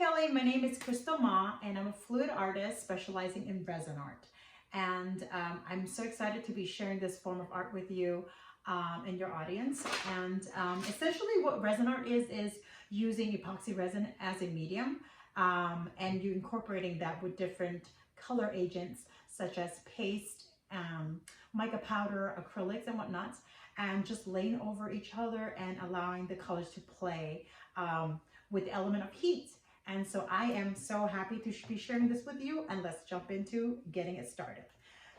Kelly, my name is Crystal Ma and I'm a fluid artist specializing in resin art. And I'm so excited to be sharing this form of art with you and your audience. And essentially what resin art is using epoxy resin as a medium and you incorporating that with different color agents such as paste, mica powder, acrylics and whatnot, and just laying over each other and allowing the colors to play with the element of heat. And so I am so happy to be sharing this with you, and let's jump into getting it started.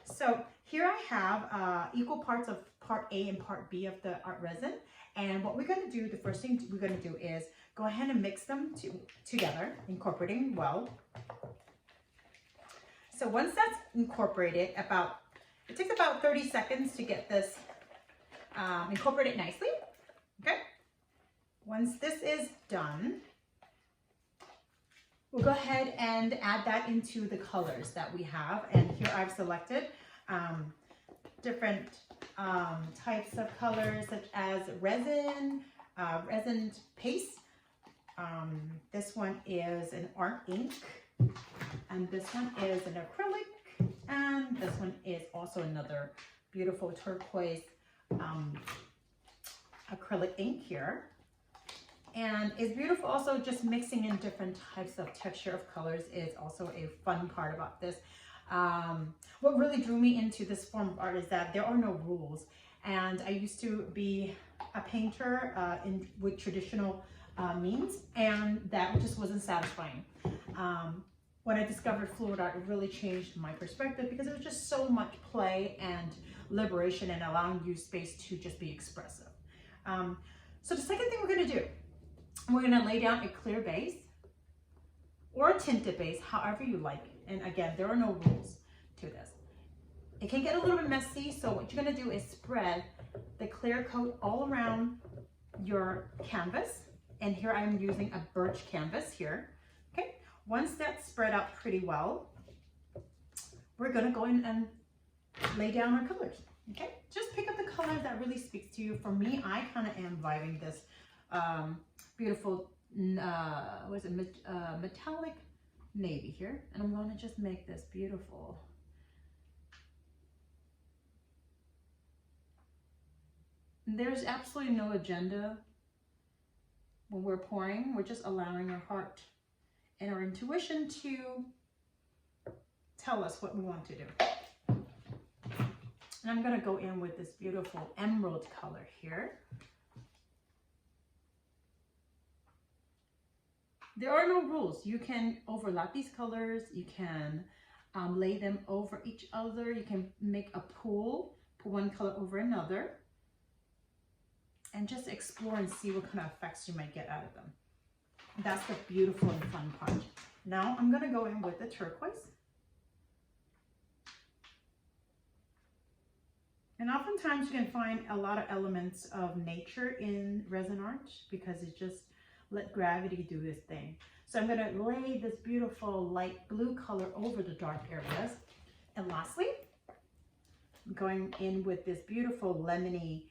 So here I have equal parts of part A and part B of the art resin. And what we're going to do, the first thing we're going to do is go ahead and mix them together, incorporating well. So once that's incorporated, it takes about 30 seconds to get this incorporated nicely. Okay. Once this is done, we'll go ahead and add that into the colors that we have. And here I've selected different types of colors such as resin, resin paste. This one is an art ink, and this one is an acrylic, and this one is also another beautiful turquoise acrylic ink here. And it's beautiful also just mixing in different types of texture of colors is also a fun part about this. What really drew me into this form of art is that there are no rules. And I used to be a painter with traditional means, and that just wasn't satisfying. When I discovered fluid art, it really changed my perspective because it was just so much play and liberation and allowing you space to just be expressive. So the second thing we're going to do, we're going to lay down a clear base or a tinted base, however you like it. And again, there are no rules to this. It can get a little bit messy, so what you're going to do is spread the clear coat all around your canvas. And here I'm using a birch canvas here. Okay, once that's spread out pretty well, we're going to go in and lay down our colors. Okay, just pick up the color that really speaks to you. For me, I kind of am vibing this beautiful what is it, metallic navy here, and I'm going to just make this beautiful. There's absolutely no agenda when we're pouring. We're just allowing our heart and our intuition to tell us what we want to do. And I'm going to go in with this beautiful emerald color here. There are no rules. You can overlap these colors. You can lay them over each other. You can make a pool, put one color over another, and just explore and see what kind of effects you might get out of them. That's the beautiful and fun part. Now I'm going to go in with the turquoise. And oftentimes you can find a lot of elements of nature in resin art because it just let gravity do its thing. So I'm going to lay this beautiful light blue color over the dark areas. And lastly, I'm going in with this beautiful lemony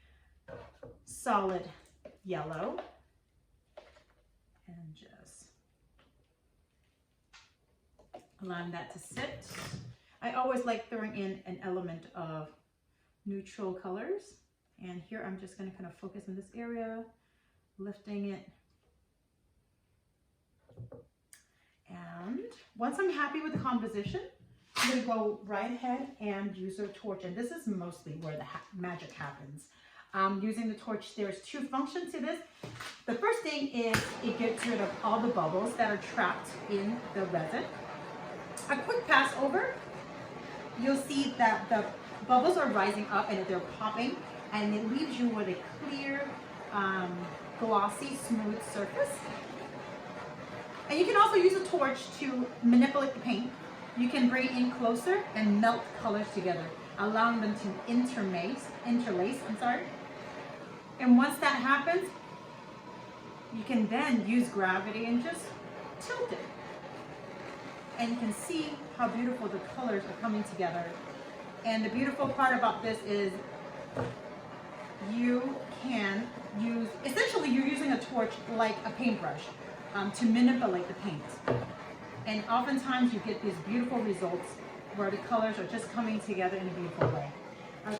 solid yellow. And just allowing that to sit. I always like throwing in an element of neutral colors. And here I'm just going to kind of focus on this area, lifting it. And once I'm happy with the composition, I'm going to go right ahead and use a torch. And this is mostly where the magic happens. Using the torch, there's two functions to this. The first thing is it gets rid of all the bubbles that are trapped in the resin. A quick pass over, you'll see that the bubbles are rising up and they're popping, and it leaves you with a clear, glossy, smooth surface. And you can also use a torch to manipulate the paint. You can bring it in closer and melt colors together, allowing them to interlace. And once that happens, you can then use gravity and just tilt it. And you can see how beautiful the colors are coming together. And the beautiful part about this is you can use, essentially you're using a torch like a paintbrush to manipulate the paint. And oftentimes you get these beautiful results where the colors are just coming together in a beautiful way.